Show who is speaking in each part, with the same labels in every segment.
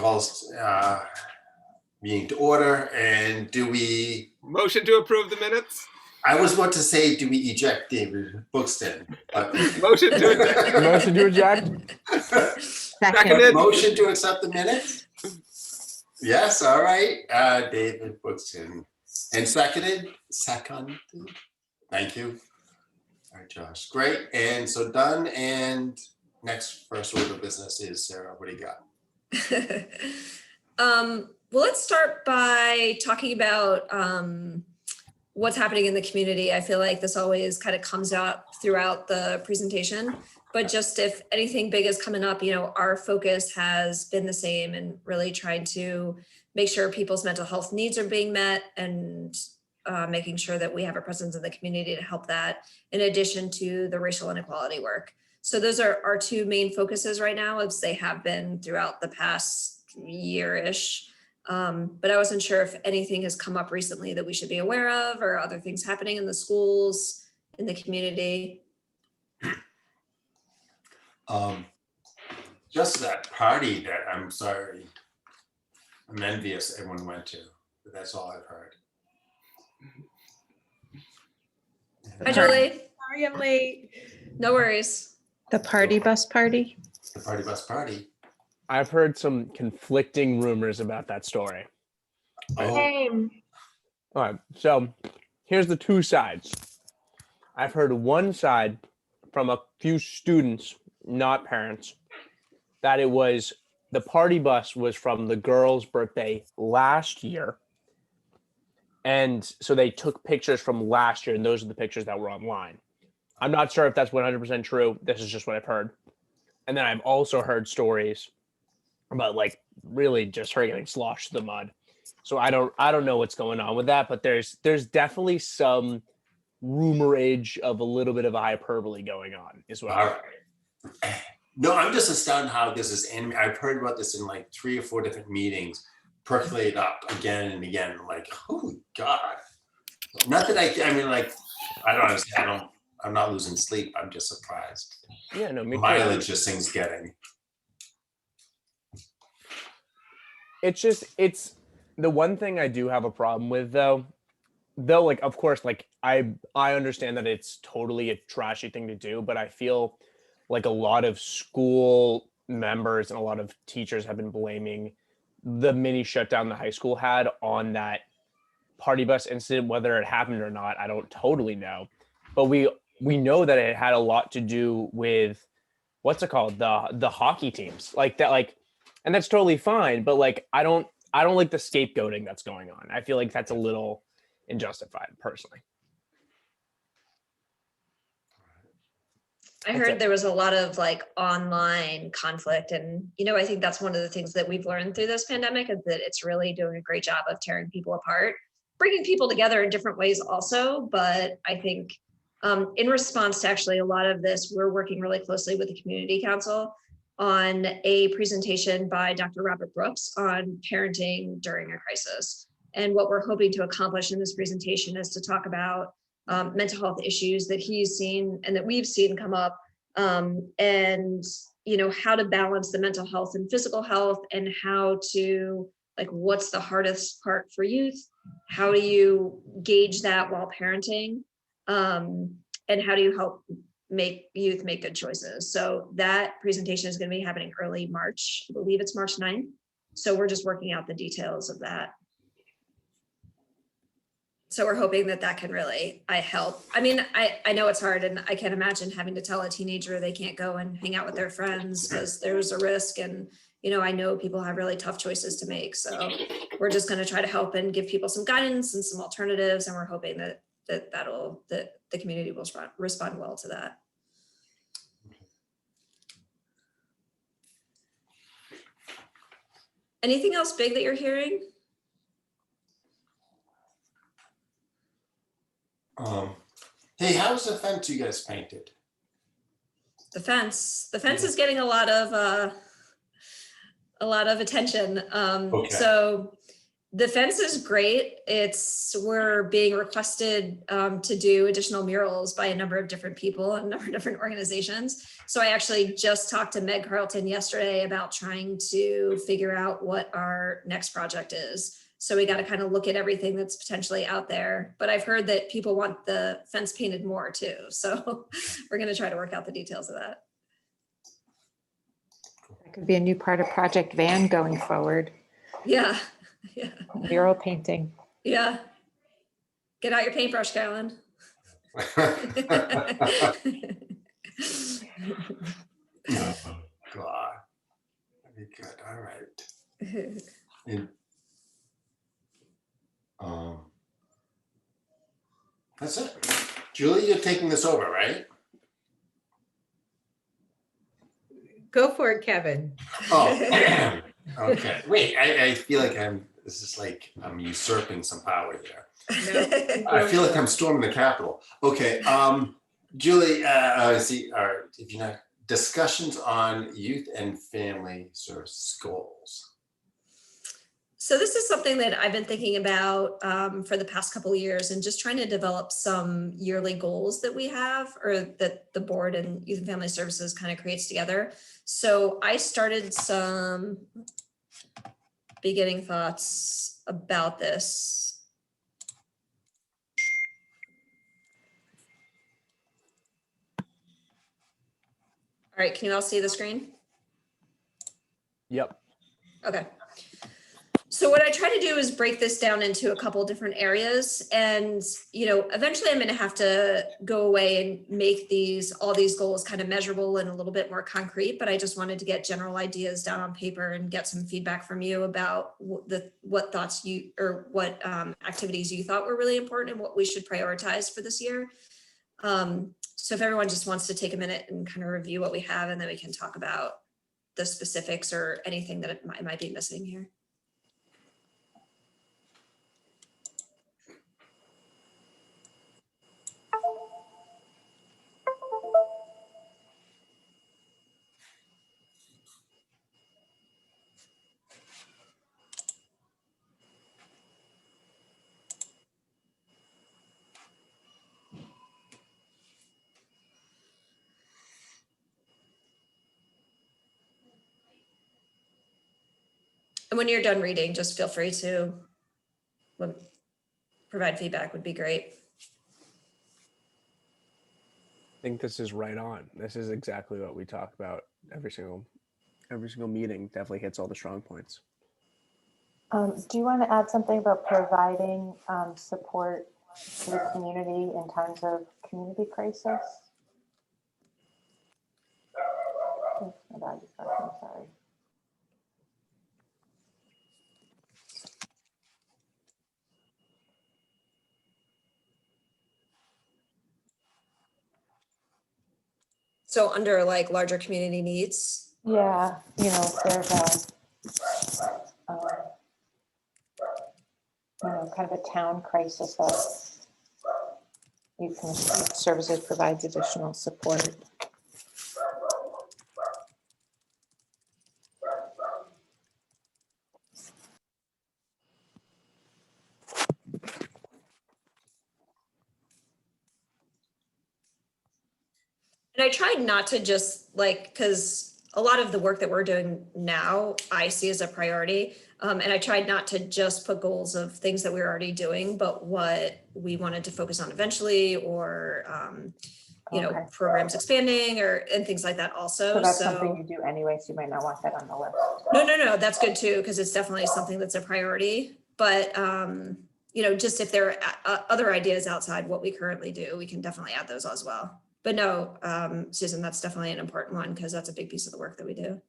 Speaker 1: calls meeting to order. And do we...
Speaker 2: Motion to approve the minutes?
Speaker 1: I was about to say, do we eject David Buxton?
Speaker 2: Motion to eject.
Speaker 3: Motion to eject?
Speaker 2: Seconded.
Speaker 1: Motion to accept the minutes? Yes, all right. David Buxton. And seconded? Seconded? Thank you. All right, Josh. Great. And so done. And next first order of business is Sarah. What do you got?
Speaker 4: Well, let's start by talking about what's happening in the community. I feel like this always kind of comes out throughout the presentation, but just if anything big is coming up, you know, our focus has been the same and really trying to make sure people's mental health needs are being met and making sure that we have a presence in the community to help that, in addition to the racial inequality work. So those are our two main focuses right now, as they have been throughout the past year-ish. But I wasn't sure if anything has come up recently that we should be aware of, or other things happening in the schools, in the community.
Speaker 1: Just that party that I'm envious everyone went to, but that's all I've heard.
Speaker 4: Hi, Julie.
Speaker 5: Sorry I'm late.
Speaker 4: No worries.
Speaker 5: The party bus party?
Speaker 1: The party bus party.
Speaker 3: I've heard some conflicting rumors about that story.
Speaker 1: Oh,
Speaker 5: Same.
Speaker 3: All right, so here's the two sides. I've heard one side from a few students, not parents, that it was the party bus was from the girl's birthday last year. And so they took pictures from last year, and those are the pictures that were online. I'm not sure if that's 100% true. This is just what I've heard. And then I've also heard stories about like really just her getting sloshed in the mud. So I don't know what's going on with that, but there's definitely some rumorage of a little bit of a hyperbole going on as well.
Speaker 1: all right. No, I'm just astounded how this is. And I've heard about this in like 3 or 4 different meetings, percolate up again and again. I'm like, oh God. Not that I mean, like, I don't understand. I'm not losing sleep. I'm just surprised.
Speaker 3: Yeah, no, me too.
Speaker 1: Mileage this thing's getting.
Speaker 3: It's the one thing I do have a problem with though, like, of course, like I understand that it's totally a trashy thing to do, but I feel like a lot of school members and a lot of teachers have been blaming the mini shutdown the high school had on that party bus incident. Whether it happened or not, I don't totally know, but we know that it had a lot to do with what's it called, the hockey teams, like that, like, and that's totally fine, but like I don't like the scapegoating that's going on. I feel like that's a little unjustified personally.
Speaker 4: I heard there was a lot of like online conflict, and you know, I think that's one of the things that we've learned through this pandemic, is that it's really doing a great job of tearing people apart, bringing people together in different ways also. But I think in response to actually a lot of this, we're working really closely with the Community Council on a presentation by Dr. Robert Brooks on parenting during a crisis. And what we're hoping to accomplish in this presentation is to talk about mental health issues that he's seen and that we've seen come up, and you know, how to balance the mental health and physical health, and how to, like, what's the hardest part for youth, how do you gauge that while parenting, and how do you help make youth make good choices. So that presentation is going to be happening early March. I believe it's March 9th. So we're just working out the details of that. So we're hoping that that can really help. I mean, I know it's hard, and I can't imagine having to tell a teenager they can't go and hang out with their friends because there's a risk. And, you know, I know people have really tough choices to make. So we're just going to try to help and give people some guidance and some alternatives. And we're hoping that the community will respond well to that. Anything else big that you're hearing?
Speaker 1: Hey, how's the fence you guys painted?
Speaker 4: The fence is getting a lot of attention.
Speaker 1: Okay.
Speaker 4: So The fence is great. We're being requested to do additional murals by a number of different people and a number of different organizations. So I actually just talked to Meg Carlton yesterday about trying to figure out what our next project is. So we got to kind of look at everything that's potentially out there. But I've heard that people want the fence painted more too. So we're going to try to work out the details of that.
Speaker 5: That could be a new part of Project Van going forward.
Speaker 4: Yeah. Yeah.
Speaker 5: Mural painting.
Speaker 4: Yeah. Get out your paintbrush, Carolyn.
Speaker 1: Oh, God. That'd be good. All right. And, that's it. Julie, you're taking this over, right?
Speaker 6: Go for it, Kevin.
Speaker 1: Oh, okay. Wait, I feel like this is like I'm usurping some power here. I feel like I'm storming the Capitol. Okay, Julie, see, if you're not, discussions on youth and family services goals.
Speaker 4: So this is something that I've been thinking about for the past couple of years, and just trying to develop some yearly goals that we have, or that the board and Youth and Family Services kind of creates together. So I started some beginning thoughts about this. All right, can you all see the screen?
Speaker 3: Yep.
Speaker 4: Okay. So what I try to do is break this down into a couple different areas, and eventually I'm going to have to go away and make all these goals kind of measurable and a little bit more concrete. But I just wanted to get general ideas down on paper and get some feedback from you about what thoughts you, or what activities you thought were really important and what we should prioritize for this year. So if everyone just wants to take a minute and kind of review what we have, and then we can talk about the specifics or anything that might be missing here. And when you're done reading, just feel free to provide feedback, would be great.
Speaker 3: I think this is right on. This is exactly what we talk about every single meeting. Definitely hits all the strong points.
Speaker 7: Do you want to add something about providing support to the community in times of community crisis? Oh, my dog is barking, sorry.
Speaker 4: So under like larger community needs.
Speaker 7: Yeah, if there's kind of a town crisis that youth services provides additional support.
Speaker 4: And I tried not to just because a lot of the work that we're doing now, I see as a priority. And I tried not to just put goals of things that we're already doing, but what we wanted to focus on eventually, or,
Speaker 7: Okay.
Speaker 4: programs expanding and things like that also.
Speaker 7: So that's something you do anyway, so you might not want that on the list.
Speaker 4: No, that's good too, because it's definitely something that's a priority. But, just if there are other ideas outside what we currently do, we can definitely add those as well. But no, Susan, that's definitely an important one, because that's a big piece of the work that we do.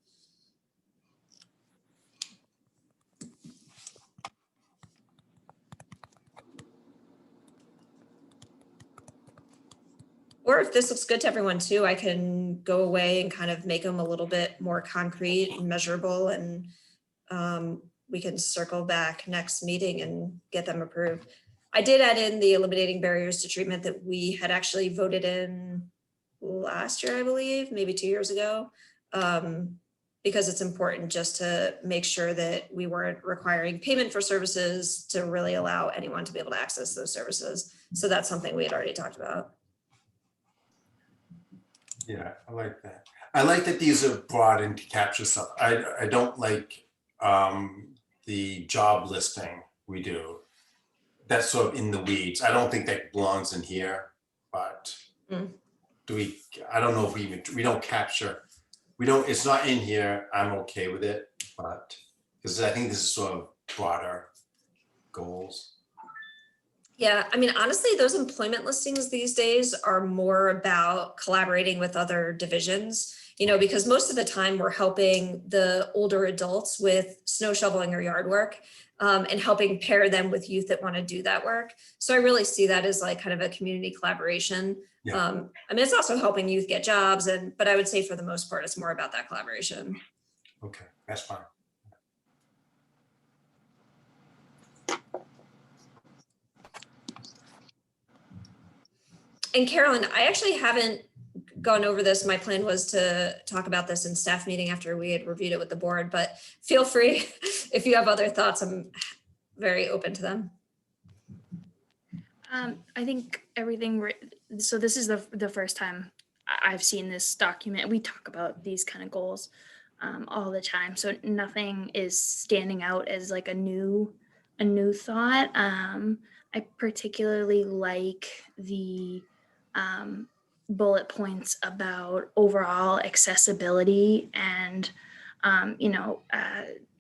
Speaker 4: Or if this looks good to everyone too, I can go away and kind of make them a little bit more concrete and measurable, and we can circle back next meeting and get them approved. I did add in the eliminating barriers to treatment that we had actually voted in last year, I believe, maybe 2 years ago. because it's important just to make sure that we weren't requiring payment for services to really allow anyone to be able to access those services. So that's something we had already talked about.
Speaker 1: Yeah, I like that. I like that these are brought in to capture stuff. I don't like the job listing we do. That's sort of in the weeds. I don't think that belongs in here, but do we, I don't know if we don't capture, it's not in here. I'm okay with it, but because I think this is sort of broader goals.
Speaker 4: Yeah, I mean, honestly, those employment listings these days are more about collaborating with other divisions, you know, because most of the time we're helping the older adults with snow shoveling or yard work, and helping pair them with youth that want to do that work. So I really see that as like kind of a community collaboration.
Speaker 1: Yeah.
Speaker 4: I mean, it's also helping youth get jobs, but I would say for the most part, it's more about that collaboration.
Speaker 1: Okay, that's fine.
Speaker 4: And Carolyn, I actually haven't gone over this. My plan was to talk about this in staff meeting after we had reviewed it with the board, but feel free if you have other thoughts, I'm very open to them.
Speaker 8: I think everything, so this is the first time I've seen this document. We talk about these kind of goals all the time. So nothing is standing out as like a new thought. I particularly like the bullet points about overall accessibility and,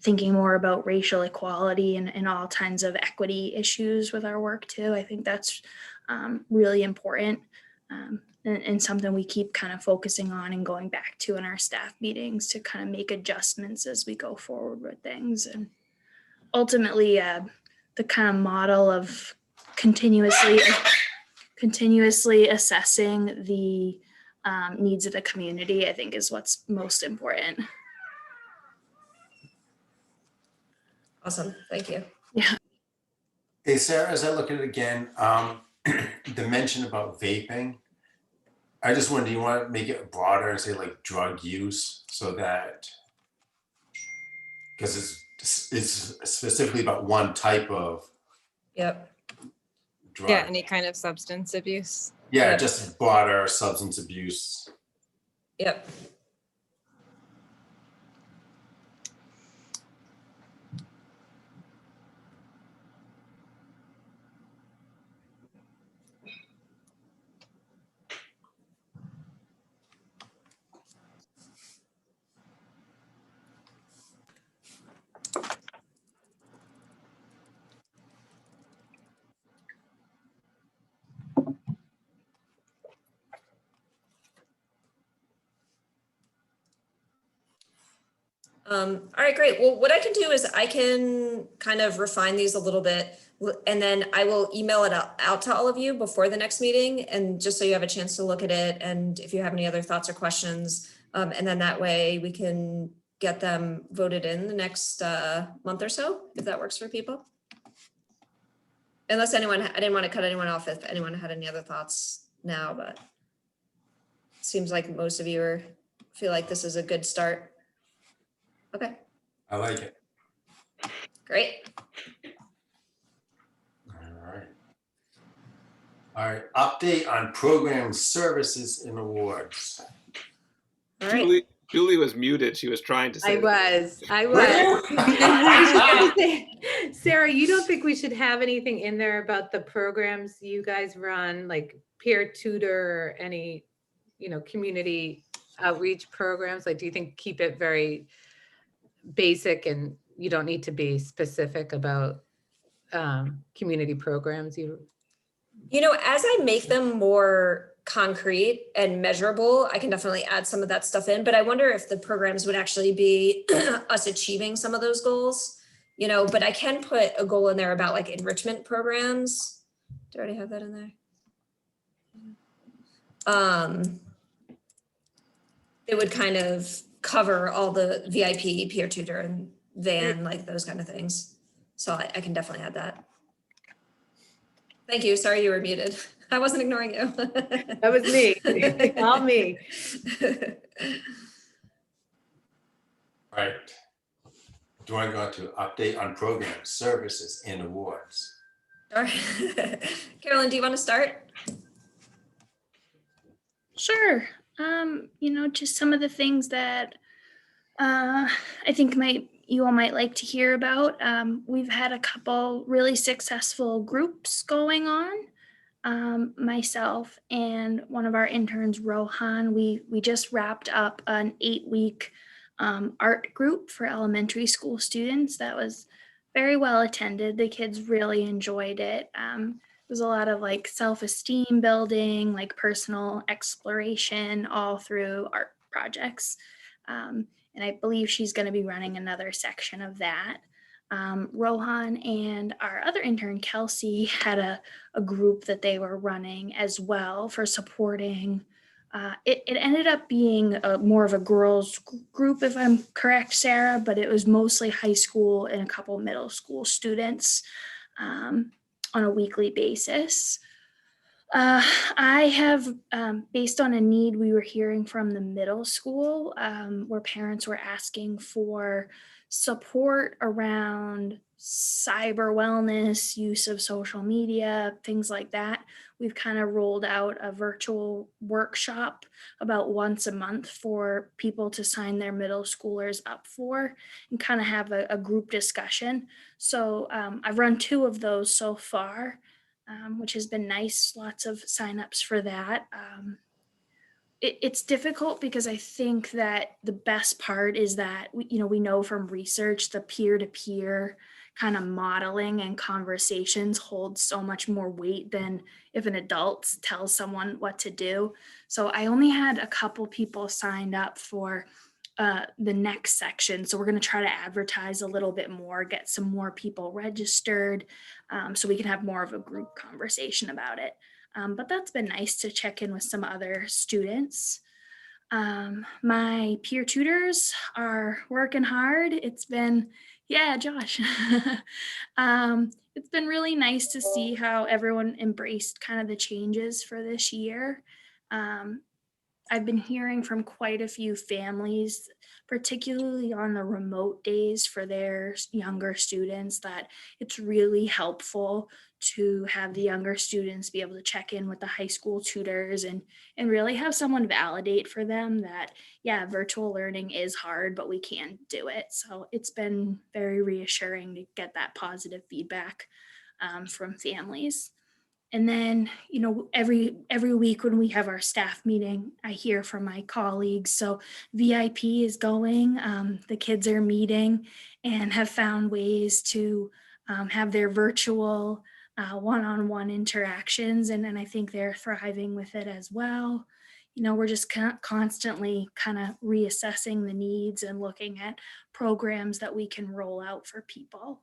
Speaker 8: thinking more about racial equality and all kinds of equity issues with our work too. I think that's really important and something we keep kind of focusing on and going back to in our staff meetings to kind of make adjustments as we go forward with things. And ultimately, the kind of model of continuously assessing the needs of the community, I think is what's most important.
Speaker 4: Awesome, thank you.
Speaker 8: Yeah.
Speaker 1: Hey, Sarah, as I look at it again, the mention about vaping, I just wonder, do you want to make it broader and say like drug use so that, because it's specifically about one type of
Speaker 4: Yep.
Speaker 1: drug.
Speaker 9: Yeah, any kind of substance abuse.
Speaker 1: Yeah,
Speaker 4: Yep.
Speaker 1: just broader substance abuse.
Speaker 4: Yep. All right, great. Well, what I can do is I can kind of refine these a little bit, and then I will email it out to all of you before the next meeting, and just so you have a chance to look at it, and if you have any other thoughts or questions, and then that way we can get them voted in the next month or so, if that works for people. Unless anyone, I didn't want to cut anyone off if anyone had any other thoughts now, but it seems like most of you feel like this is a good start. Okay,
Speaker 1: I like it.
Speaker 4: great.
Speaker 1: All right, update on program services and awards.
Speaker 4: All right.
Speaker 2: Julie was muted. She was trying to say.
Speaker 6: I was. Sarah, you don't think we should have anything in there about the programs you guys run, like peer tutor or any, community outreach programs? Like, do you think keep it very basic and you don't need to be specific about community programs?
Speaker 4: As I make them more concrete and measurable, I can definitely add some of that stuff in, but I wonder if the programs would actually be us achieving some of those goals, but I can put a goal in there about like enrichment programs. Do I already have that in there? It would kind of cover all the VIP, peer tutor and van, like those kind of things. So I can definitely add that. Thank you. Sorry you were muted. I wasn't ignoring you.
Speaker 6: That was me. All me.
Speaker 1: Right. Do you want to go to update on programs, services, and awards?
Speaker 4: All right. Carolyn, do you want to start?
Speaker 8: Sure. Just some of the things that I think you all might like to hear about. We've had a couple really successful groups going on. Myself and one of our interns, Rohan, we just wrapped up an 8-week art group for elementary school students. That was very well attended. The kids really enjoyed it. It was a lot of like self-esteem building, like personal exploration, all through art projects. And I believe she's going to be running another section of that. Rohan and our other intern, Kelsey, had a group that they were running as well for supporting. It ended up being more of a girls group, if I'm correct, Sarah, but it was mostly high school and a couple middle school students on a weekly basis. I have, based on a need we were hearing from the middle school, where parents were asking for support around cyber wellness, use of social media, things like that. We've kind of rolled out a virtual workshop about once a month for people to sign their middle schoolers up for and kind of have a group discussion. So I've run 2 of those so far. Which has been nice. Lots of signups for that. It's difficult because I think that the best part is that we know from research the peer-to-peer kind of modeling and conversations hold so much more weight than if an adult tells someone what to do. So I only had a couple people signed up for the next section. So we're going to try to advertise a little bit more, get some more people registered, so we can have more of a group conversation about it. But that's been nice to check in with some other students. My peer tutors are working hard. It's been, yeah, Josh. It's been really nice to see how everyone embraced kind of the changes for this year. I've been hearing from quite a few families, particularly on the remote days for their younger students, that it's really helpful to have the younger students be able to check in with the high school tutors and really have someone validate for them that, yeah, virtual learning is hard, but we can do it. So it's been very reassuring to get that positive feedback from families. And then, every week when we have our staff meeting, I hear from my colleagues. So VIP is going, the kids are meeting and have found ways to have their virtual one-on-one interactions. And I think they're thriving with it as well. We're just constantly kind of reassessing the needs and looking at programs that we can roll out for people.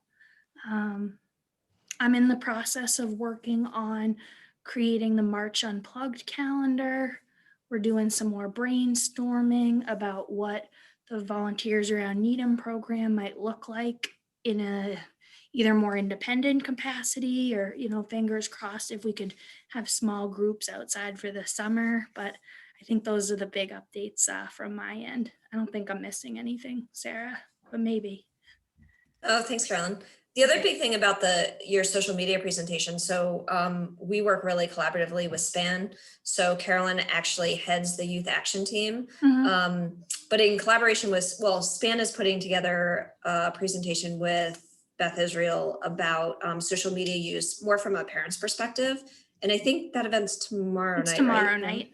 Speaker 8: I'm in the process of working on creating the March Unplugged calendar. We're doing some more brainstorming about what the Volunteers Around Needham program might look like in a either more independent capacity or, fingers crossed if we could have small groups outside for the summer. But I think those are the big updates from my end. I don't think I'm missing anything, Sarah, but maybe.
Speaker 4: Oh, thanks, Carolyn. The other big thing about your social media presentation, so we work really collaboratively with SPAN. So Carolyn actually heads the youth action team, but in collaboration with, SPAN is putting together a presentation with Beth Israel about social media use more from a parent's perspective. And I think that event's tomorrow night.
Speaker 8: Tomorrow
Speaker 4: right?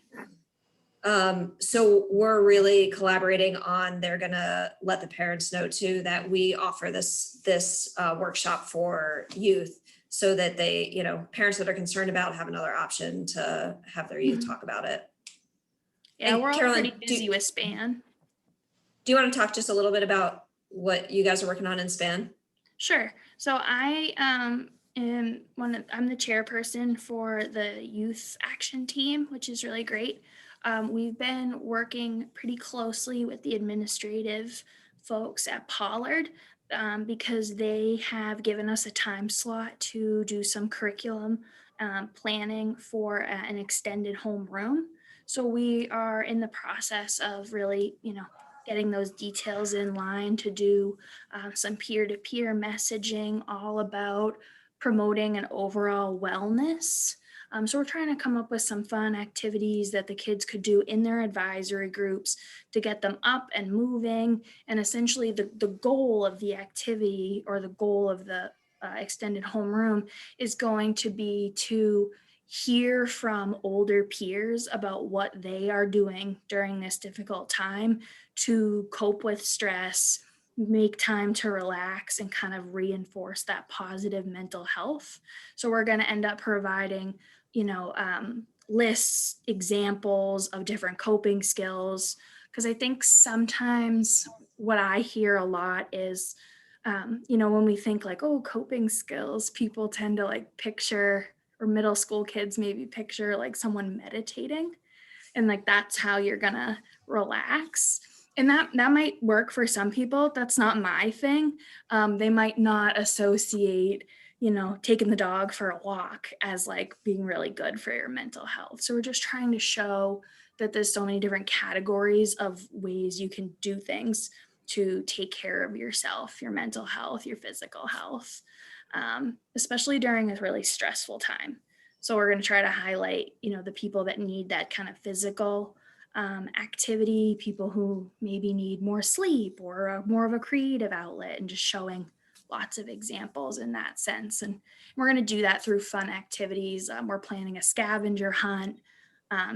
Speaker 8: night.
Speaker 4: So we're really collaborating on, they're gonna let the parents know too, that we offer this workshop for youth so that they, parents that are concerned about have another option to have their youth talk about it.
Speaker 8: Yeah,
Speaker 4: And
Speaker 8: we're all
Speaker 4: Carolyn,
Speaker 8: pretty busy with SPAN.
Speaker 4: Do you want to talk just a little bit about what you guys are working on in SPAN?
Speaker 8: Sure. So I am I'm the chairperson for the youth action team, which is really great. We've been working pretty closely with the administrative folks at Pollard because they have given us a time slot to do some curriculum planning for an extended homeroom. So we are in the process of really, getting those details in line to do some peer-to-peer messaging all about promoting an overall wellness. So we're trying to come up with some fun activities that the kids could do in their advisory groups to get them up and moving. And essentially the goal of the activity, or the goal of the extended homeroom, is going to be to hear from older peers about what they are doing during this difficult time to cope with stress, make time to relax, and kind of reinforce that positive mental health. So we're going to end up providing, lists, examples of different coping skills. Because I think sometimes what I hear a lot is, when we think like, oh, coping skills, people tend to like picture, or middle school kids maybe picture like someone meditating, and like that's how you're gonna relax. And that might work for some people. That's not my thing. They might not associate, taking the dog for a walk as like being really good for your mental health. So we're just trying to show that there's so many different categories of ways you can do things to take care of yourself, your mental health, your physical health, especially during a really stressful time. So we're going to try to highlight, the people that need that kind of physical activity, people who maybe need more sleep or more of a creative outlet, and just showing lots of examples in that sense. And we're going to do that through fun activities. We're planning a scavenger hunt,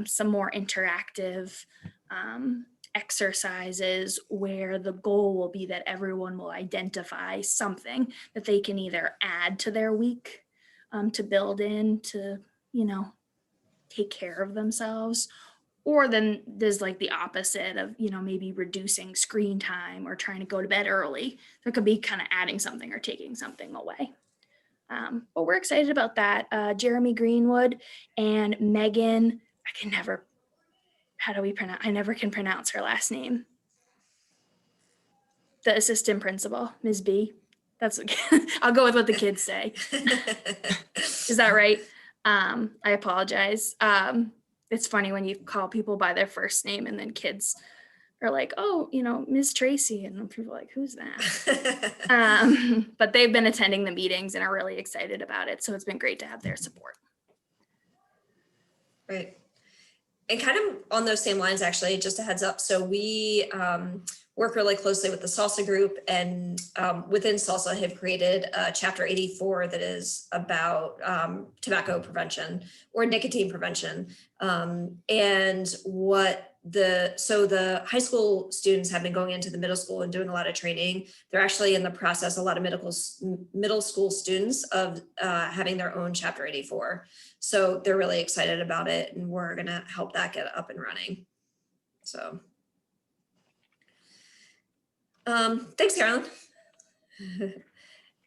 Speaker 8: some more interactive exercises where the goal will be that everyone will identify something that they can either add to their week to build in to, take care of themselves. Or then there's like the opposite of, maybe reducing screen time or trying to go to bed early. There could be kind of adding something or taking something away. But we're excited about that. Jeremy Greenwood and Megan, I never can pronounce her last name. The assistant principal, Ms. B. That's I'll go with what the kids say. Is that right? I apologize. It's funny when you call people by their first name and then kids are like, oh, Ms. Tracy. And then people are like, who's that? But they've been attending the meetings and are really excited about it. So it's been great to have their support.
Speaker 4: Right. And kind of on those same lines, actually, just a heads up. So we work really closely with the salsa group, and within salsa have created chapter 84 that is about tobacco prevention or nicotine prevention. And the high school students have been going into the middle school and doing a lot of training. They're actually in the process, a lot of middle school students of having their own chapter 84. So they're really excited about it, and we're gonna help that get up and running. So thanks, Carolyn.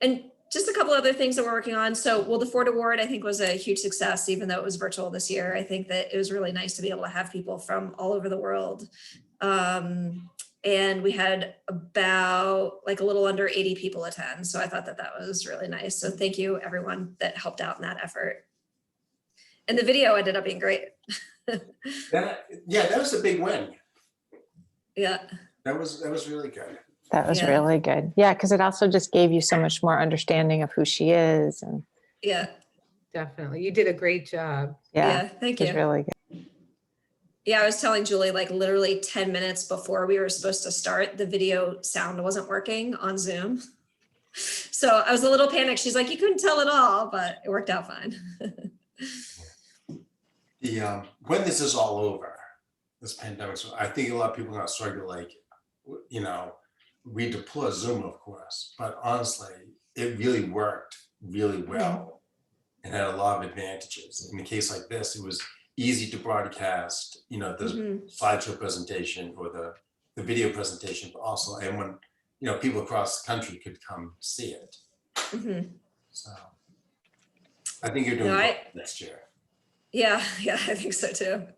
Speaker 4: And just a couple other things that we're working on. So, the Ford Award, I think, was a huge success, even though it was virtual this year. I think that it was really nice to be able to have people from all over the world. And we had about like a little under 80 people attend. So I thought that was really nice. So thank you, everyone that helped out in that effort. And the video ended up being great.
Speaker 1: That was a big win.
Speaker 4: Yeah.
Speaker 1: That was really good.
Speaker 5: That was really good. Yeah, because it also just gave you so much more understanding of who she is. And
Speaker 4: yeah,
Speaker 6: definitely. You did a great job.
Speaker 5: yeah,
Speaker 4: thank you.
Speaker 5: It was really good.
Speaker 4: Yeah, I was telling Julie, like literally 10 minutes before we were supposed to start, the video sound wasn't working on Zoom. So I was a little panicked. She's like, you couldn't tell at all, but it worked out fine.
Speaker 1: When this is all over, this pandemic, so I think a lot of people are gonna struggle, like, we deploy Zoom, of course, but honestly, it really worked really well and had a lot of advantages. In a case like this, it was easy to broadcast, the slideshow presentation or the video presentation, but also, and when, people across the country could come see it. So I think you're doing well next year.
Speaker 4: Yeah, I think so too.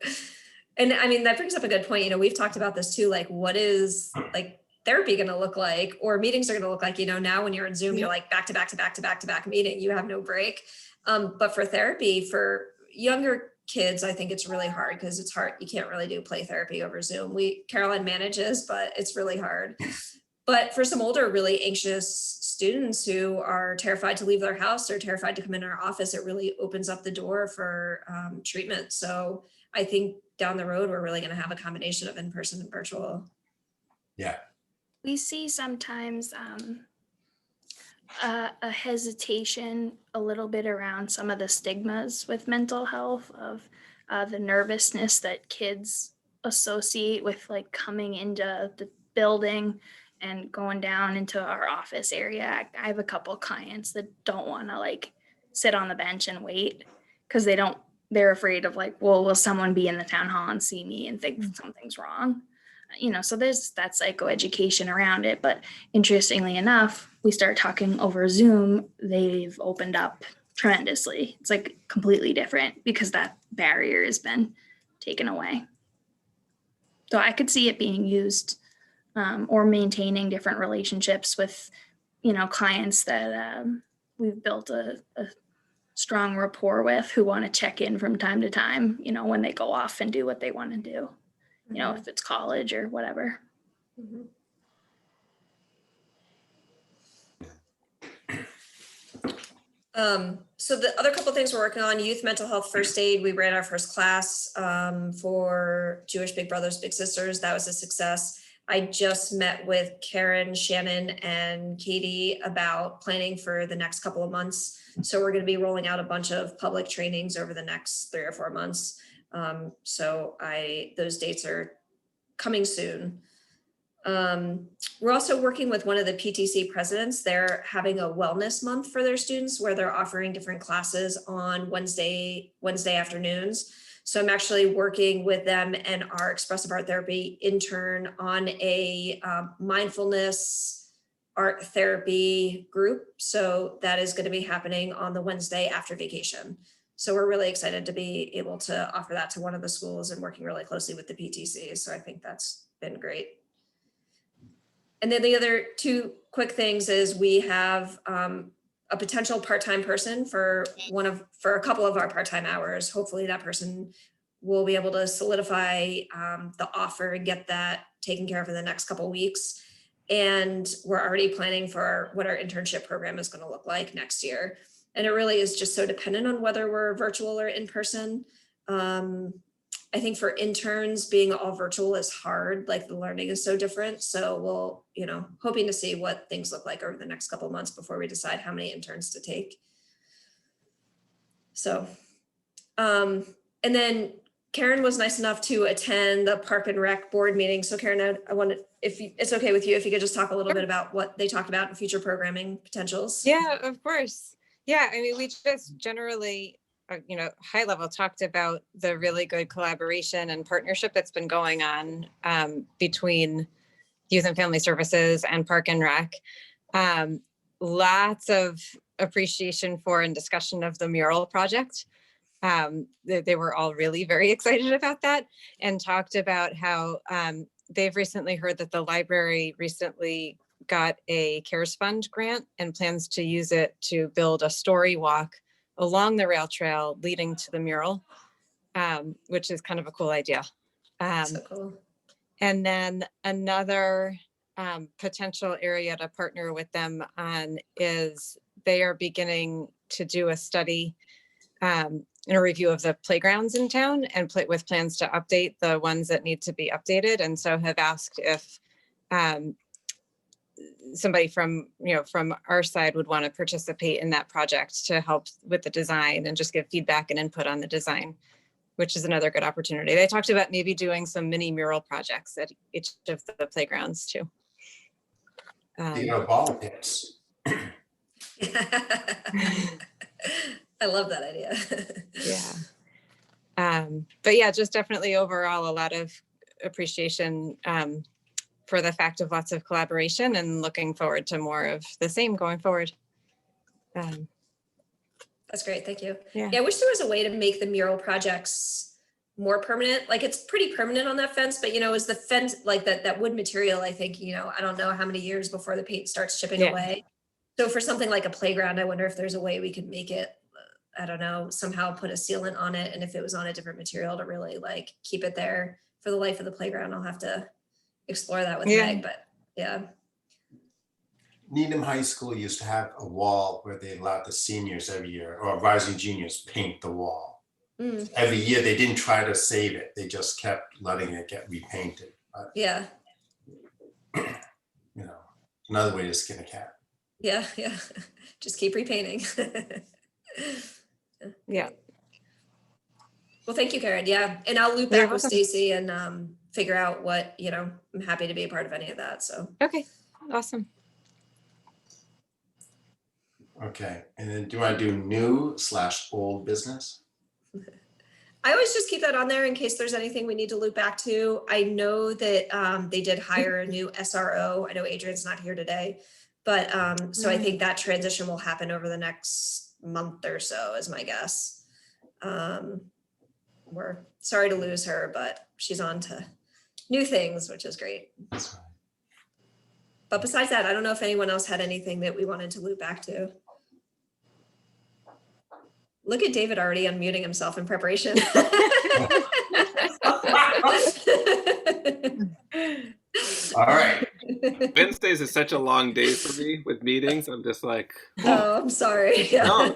Speaker 4: And I mean, that brings up a good point. We've talked about this too, like what is like therapy going to look like, or meetings are going to look like, now when you're in Zoom, you're like back to back to back to back to back meeting, you have no break. But for therapy, for younger kids, I think it's really hard because it's hard. You can't really do play therapy over Zoom. Caroline manages, but it's really hard. But for some older, really anxious students who are terrified to leave their house or terrified to come in our office, it really opens up the door for treatment. So I think down the road, we're really going to have a combination of in-person and virtual.
Speaker 1: Yeah.
Speaker 8: We see sometimes a hesitation a little bit around some of the stigmas with mental health of the nervousness that kids associate with like coming into the building and going down into our office area. I have a couple clients that don't want to like sit on the bench and wait because they're afraid of like, well, will someone be in the town hall and see me and think something's wrong? So there's that psychoeducation around it. But interestingly enough, we start talking over Zoom, they've opened up tremendously. It's like completely different because that barrier has been taken away. So I could see it being used or maintaining different relationships with, clients that we've built a strong rapport with who want to check in from time to time, when they go off and do what they want to do, if it's college or whatever.
Speaker 4: So the other couple of things we're working on, youth mental health first aid. We ran our first class for Jewish Big Brothers, Big Sisters. That was a success. I just met with Karen, Shannon, and Katie about planning for the next couple of months. So we're going to be rolling out a bunch of public trainings over the next 3 or 4 months. Those dates are coming soon. We're also working with one of the PTC presidents. They're having a wellness month for their students where they're offering different classes on Wednesday afternoons. So I'm actually working with them and our expressive art therapy intern on a mindfulness art therapy group. So that is going to be happening on the Wednesday after vacation. So we're really excited to be able to offer that to one of the schools and working really closely with the PTC. So I think that's been great. And then the other 2 quick things is we have a potential part-time person for a couple of our part-time hours. Hopefully that person will be able to solidify the offer and get that taken care of in the next couple of weeks. And we're already planning for what our internship program is going to look like next year. And it really is just so dependent on whether we're virtual or in person. I think for interns, being all virtual is hard, like the learning is so different. So we'll, hoping to see what things look like over the next couple of months before we decide how many interns to take. So, and then Karen was nice enough to attend the Park and Rec board meeting. So Karen, I wanted, if it's okay with you, if you could just talk a little bit about what they talked about in future programming potentials.
Speaker 9: Yeah, of course. Yeah, I mean, we just generally, high level talked about the really good collaboration and partnership that's been going on between Youth and Family Services and Park and Rec. Lots of appreciation for and discussion of the mural project. They were all really very excited about that and talked about how they've recently heard that the library recently got a CARES Fund grant and plans to use it to build a story walk along the rail trail leading to the mural, which is kind of a cool idea.
Speaker 4: So cool.
Speaker 9: And then another potential area to partner with them on is they are beginning to do a study and a review of the playgrounds in town and with plans to update the ones that need to be updated. And so have asked if somebody from our side would want to participate in that project to help with the design and just give feedback and input on the design, which is another good opportunity. They talked about maybe doing some mini mural projects at each of the playgrounds too.
Speaker 1: Ball pits.
Speaker 4: I love that idea.
Speaker 9: Yeah. But yeah, just definitely overall a lot of appreciation for the fact of lots of collaboration and looking forward to more of the same going forward.
Speaker 4: That's great. Thank you.
Speaker 9: Yeah.
Speaker 4: I wish there was a way to make the mural projects more permanent. Like it's pretty permanent on that fence, but is the fence like that wood material, I think, I don't know how many years before the paint starts chipping away. So for something like a playground, I wonder if there's a way we could make it I don't know, somehow put a sealant on it. And if it was on a different material to really like keep it there for the life of the playground, I'll have to explore that with
Speaker 9: Yeah.
Speaker 4: Meg, but yeah.
Speaker 1: Needham High School used to have a wall where they allowed the seniors every year, or rising juniors, paint the wall.
Speaker 4: Mm,
Speaker 1: Every year, they didn't try to save it. They just kept letting it get repainted. But,
Speaker 4: yeah,
Speaker 1: you know, another way to skin a cat.
Speaker 4: yeah, yeah. Just keep repainting.
Speaker 9: Yeah.
Speaker 4: Well, thank you, Karen. Yeah. And I'll loop
Speaker 9: You're
Speaker 4: back with
Speaker 9: welcome.
Speaker 4: Stacy and figure out what, you know, I'm happy to be a part of any of that. So,
Speaker 9: Okay, awesome.
Speaker 1: Okay, and then do you want to do new/old business?
Speaker 4: I always just keep that on there in case there's anything we need to loop back to. I know that they did hire a new SRO. I know Adrian's not here today, but so I think that transition will happen over the next month or so is my guess. We're sorry to lose her, but she's on to new things, which is great.
Speaker 1: That's fine.
Speaker 4: But besides that, I don't know if anyone else had anything that we wanted to loop back to. Look at David already unmuting himself in preparation.
Speaker 1: All right.
Speaker 2: Wednesdays is such a long day for me with meetings. I'm just like,
Speaker 4: Oh, I'm sorry.
Speaker 2: no,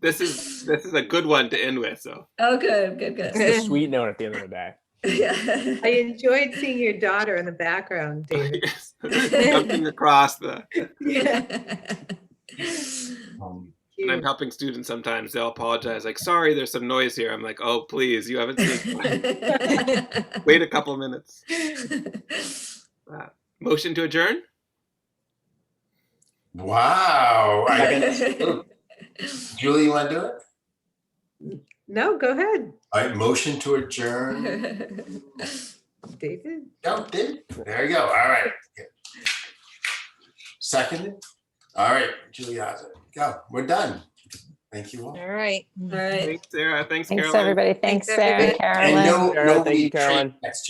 Speaker 2: this is a good one to end with. So
Speaker 4: Oh, good, good, good.
Speaker 3: It's a sweet note at the end of the day.
Speaker 4: Yeah.
Speaker 6: I enjoyed seeing your daughter in the background, David.
Speaker 2: jumping across the,
Speaker 6: Yeah.
Speaker 2: and I'm helping students sometimes. They'll apologize, like, sorry, there's some noise here. I'm like, oh, please, you haven't seen. Wait a couple minutes. Motion to adjourn.
Speaker 1: Wow. Julie, you want to do it?
Speaker 6: No, go ahead,
Speaker 1: All right, motion to adjourn.
Speaker 6: David.
Speaker 1: No, did. There you go. All right. Seconded. All right, Julie has it. Go. We're done. Thank you all.
Speaker 9: All right.
Speaker 4: All right.
Speaker 2: Thanks, Sarah. Thanks,
Speaker 5: Thanks,
Speaker 2: Caroline.
Speaker 5: everybody. Thanks,
Speaker 9: Thanks,
Speaker 5: Sarah,
Speaker 9: everybody.
Speaker 5: Carolyn.
Speaker 1: And
Speaker 3: Sarah, thank you,
Speaker 1: nobody
Speaker 3: Caroline.
Speaker 1: next